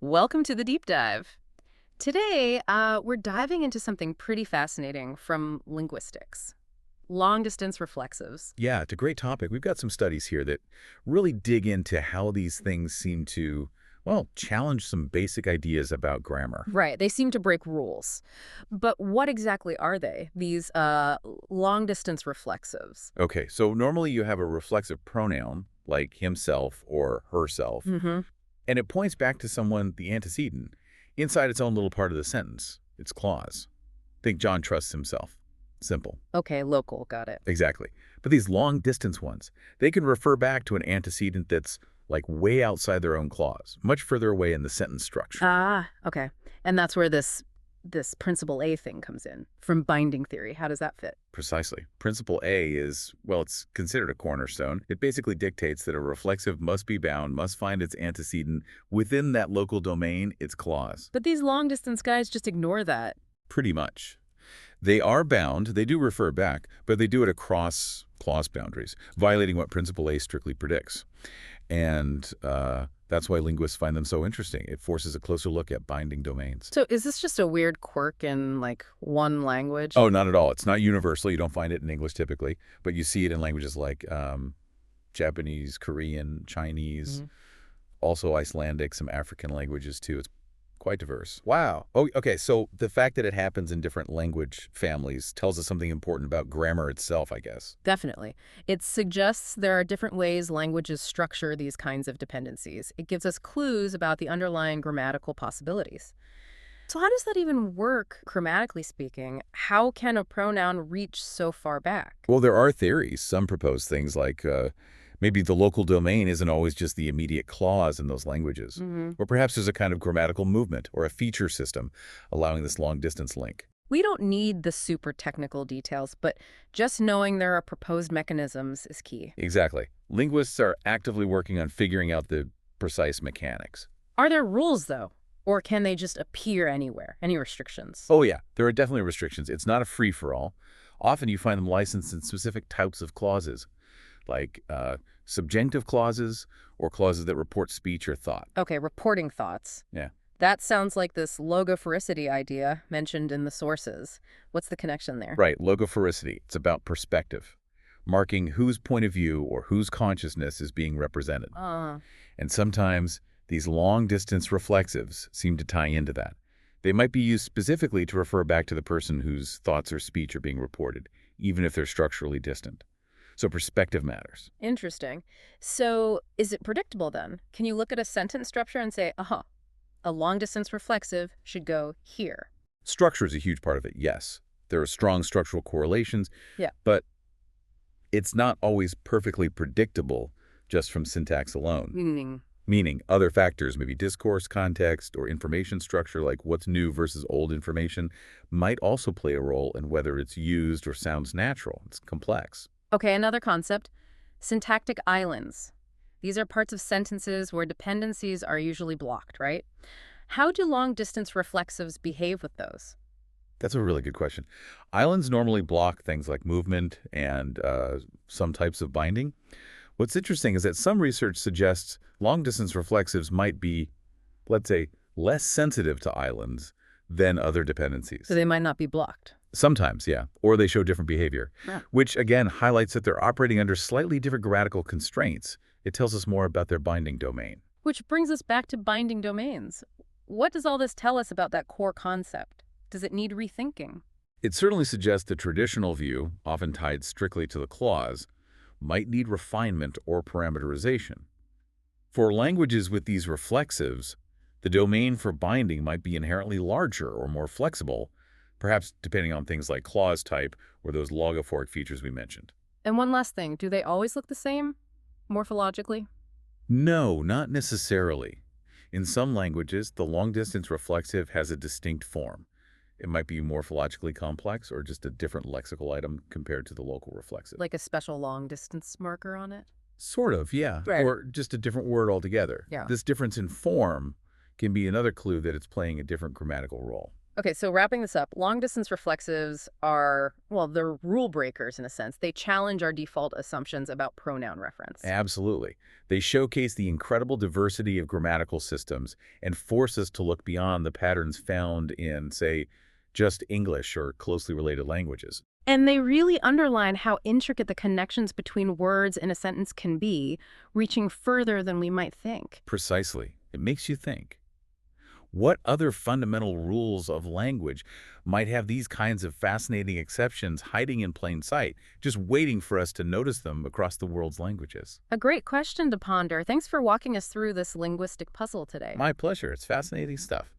Welcome to the deep dive. Today, we're diving into something pretty fascinating from linguistics. Long-distance reflexives. Yeah, it's a great topic. We've got some studies here that really dig into how these things seem to, well, challenge some basic ideas about grammar. Right, they seem to break rules. But what exactly are they, these long-distance reflexives? Okay, so normally you have a reflexive pronoun, like himself or herself, Mm-hmm. and it points back to someone, the antecedent, inside its own little part of the sentence, its clause. Think John trusts himself. Simple. Okay, local, got it. Exactly. But these long-distance ones, they can refer back to an antecedent that's like way outside their own clause, much further away in the sentence structure. Ah, okay. And that's where this principle A thing comes in, from binding theory. How does that fit? Precisely. Principle A is, well, it's considered a cornerstone. It basically dictates that a reflexive must be bound, must find its antecedent within that local domain, its clause. But these long-distance guys just ignore that. Pretty much. They are bound, they do refer back, but they do it across clause boundaries, violating what Principle A strictly predicts. And that's why linguists find them so interesting. It forces a closer look at binding domains. So is this just a weird quirk in, like, one language? Oh, not at all. It's not universal. You don't find it in English typically, but you see it in languages like Japanese, Korean, Chinese, also Icelandic, some African languages too. It's quite diverse. Wow. Oh, okay. So the fact that it happens in different language families tells us something important about grammar itself, I guess. Definitely. It suggests there are different ways languages structure these kinds of dependencies. It gives us clues about the underlying grammatical possibilities. So how does that even work, grammatically speaking? How can a pronoun reach so far back? Well, there are theories. Some propose things like maybe the local domain isn't always just the immediate clause in those languages. Or perhaps there's a kind of grammatical movement or a feature system allowing this long-distance link. We don't need the super technical details, but just knowing there are proposed mechanisms is key. Exactly. Linguists are actively working on figuring out the precise mechanics. Are there rules, though? Or can they just appear anywhere? Any restrictions? Oh, yeah, there are definitely restrictions. It's not a free-for-all. Often you find them licensed in specific types of clauses, like subjunctive clauses or clauses that report speech or thought. Okay, reporting thoughts. Yeah. That sounds like this logophoricity idea mentioned in the sources. What's the connection there? Right, logophoricity. It's about perspective, marking whose point of view or whose consciousness is being represented. And sometimes these long-distance reflexives seem to tie into that. They might be used specifically to refer back to the person whose thoughts or speech are being reported, even if they're structurally distant. So perspective matters. Interesting. So is it predictable then? Can you look at a sentence structure and say, aha, a long-distance reflexive should go here? Structure is a huge part of it, yes. There are strong structural correlations, Yeah. but it's not always perfectly predictable just from syntax alone. Meaning other factors, maybe discourse, context, or information structure, like what's new versus old information, might also play a role in whether it's used or sounds natural. It's complex. Okay, another concept, syntactic islands. These are parts of sentences where dependencies are usually blocked, right? How do long-distance reflexives behave with those? That's a really good question. Islands normally block things like movement and some types of binding. What's interesting is that some research suggests long-distance reflexives might be, let's say, less sensitive to islands than other dependencies. So they might not be blocked. Sometimes, yeah. Or they show different behavior, Yeah. which again highlights that they're operating under slightly different grammatical constraints. It tells us more about their binding domain. Which brings us back to binding domains. What does all this tell us about that core concept? Does it need rethinking? It certainly suggests the traditional view, often tied strictly to the clause, might need refinement or parameterization. For languages with these reflexives, the domain for binding might be inherently larger or more flexible, perhaps depending on things like clause type or those logophoric features we mentioned. And one last thing, do they always look the same, morphologically? No, not necessarily. In some languages, the long-distance reflexive has a distinct form. It might be morphologically complex or just a different lexical item compared to the local reflexive. Like a special long-distance marker on it? Sort of, yeah. Right. Or just a different word altogether. Yeah. This difference in form can be another clue that it's playing a different grammatical role. Okay, so wrapping this up, long-distance reflexives are, well, they're rule breakers in a sense. They challenge our default assumptions about pronoun reference. Absolutely. They showcase the incredible diversity of grammatical systems and force us to look beyond the patterns found in, say, just English or closely related languages. And they really underline how intricate the connections between words in a sentence can be, reaching further than we might think. Precisely. It makes you think. What other fundamental rules of language might have these kinds of fascinating exceptions hiding in plain sight, just waiting for us to notice them across the world's languages? A great question to ponder. Thanks for walking us through this linguistic puzzle today. My pleasure. It's fascinating stuff.